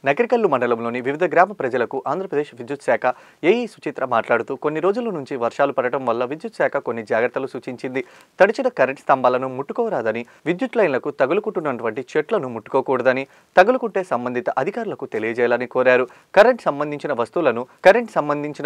నకరికల్లు మండలంలోని వివిధ గ్రామ ప్రజలకు ఆంధ్రప్రదేశ్ విద్యుత్ శాఖ ఏఈ సుచిత్ర మాట్లాడుతూ కొన్ని రోజుల నుంచి వర్షాలు పడటం వల్ల విద్యుత్ శాఖ కొన్ని జాగ్రత్తలు సూచించింది. తడిచిన కరెంట్ స్తంభాలను ముట్టుకోరాదని, విద్యుత్ లైన్లకు తగులుకుంటున్నటువంటి చెట్లను ముట్టుకోకూడదని, తగులుకుంటే సంబంధిత అధికారులకు తెలియజేయాలని కోరారు. కరెంట్ సంబంధించిన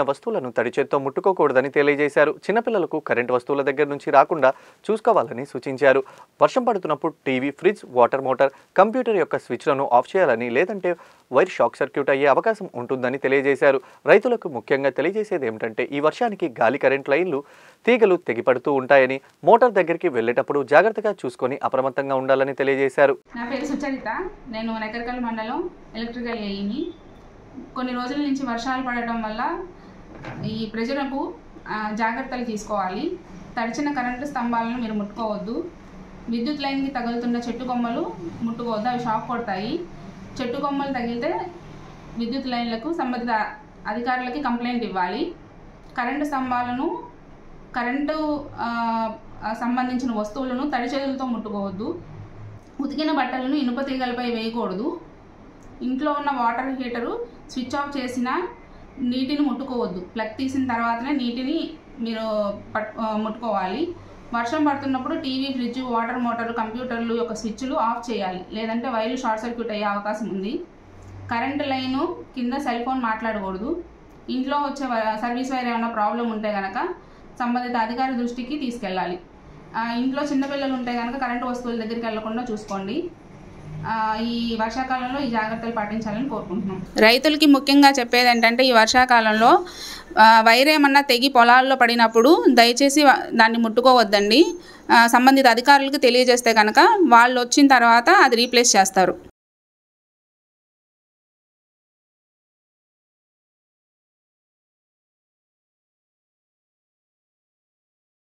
వస్తువులను తడి చేత్తో ముట్టుకోకూడదని తెలియజేశారు. చిన్నపిల్లలకు కరెంట్ వస్తువుల దగ్గర నుంచి రాకుండా చూసుకోవాలని సూచించారు. వర్షం పడుతున్నప్పుడు TV, fridge, water motor, computer యొక్క స్విచ్లను ఆఫ్ చేయాలని, లేదంటే వైర్ షాక్ సర్క్యూట్ అయ్యే అవకాశం ఉంటుందని తెలియజేశారు. రైతులకు ముఖ్యంగా తెలియజేసేది ఏమిటంటే ఈ వర్షానికి గాలి కరెంట్ లైన్లు తీగలు తెగిపడుతూ ఉంటాయని, మోటార్ దగ్గరికి వెళ్ళేటప్పుడు జాగ్రత్తగా చూసుకొని అప్రమత్తంగా ఉండాలని తెలియజేశారు. నా పేరు సుచరిత. నేను నకరికల్లు మండలం ఎలక్ట్రికల్ ఏఈని. కొన్ని రోజుల నుంచి వర్షాలు పడటం వల్ల ఈ ప్రజలకు జాగ్రత్తలు తీసుకోవాలి. తడిచిన కరెంటు స్తంభాలను మీరు ముట్టుకోవద్దు. విద్యుత్ లైన్కి తగులుతున్న చెట్టు కొమ్మలు ముట్టుకోవద్దు, అవి షాక్ కొడతాయి. చెట్టు కొమ్మలు తగిలితే విద్యుత్ లైన్లకు సంబంధిత అధికారులకి కంప్లైంట్ ఇవ్వాలి. కరెంటు స్తంభాలను, కరెంటు సంబంధించిన వస్తువులను తడి చేతులతో ముట్టుకోవద్దు. ఉతికిన బట్టలను ఇనుప తీగలపై వేయకూడదు. ఇంట్లో ఉన్న వాటర్ హీటరు స్విచ్ ఆఫ్ చేసిన నీటిని ముట్టుకోవద్దు. ప్లగ్ తీసిన తర్వాతనే నీటిని మీరు ముట్టుకోవాలి. వర్షం పడుతున్నప్పుడు టీవీ, ఫ్రిడ్జ్, వాటర్ మోటార్, కంప్యూటర్లు యొక్క స్విచ్లు ఆఫ్ చేయాలి, లేదంటే వైర్లు షార్ట్ సర్క్యూట్ అయ్యే అవకాశం ఉంది. కరెంటు లైను కింద సెల్ ఫోన్ మాట్లాడకూడదు. ఇంట్లో వచ్చే సర్వీస్ వైర్ ఏమైనా ప్రాబ్లం ఉంటే కనుక సంబంధిత అధికారి దృష్టికి తీసుకెళ్ళాలి. ఇంట్లో చిన్నపిల్లలు ఉంటే కనుక కరెంటు వస్తువుల దగ్గరికి వెళ్లకుండా చూసుకోండి. ఈ వర్షాకాలంలో ఈ జాగ్రత్తలు పాటించాలని కోరుకుంటున్నాం. రైతులకి ముఖ్యంగా చెప్పేది ఏంటంటే ఈ వర్షాకాలంలో వైర్ ఏమన్నా తెగి పొలాల్లో పడినప్పుడు దయచేసి దాన్ని ముట్టుకోవద్దండి. సంబంధిత అధికారులకు తెలియజేస్తే కనుక వాళ్ళు వచ్చిన తర్వాత అది రీప్లేస్ చేస్తారు.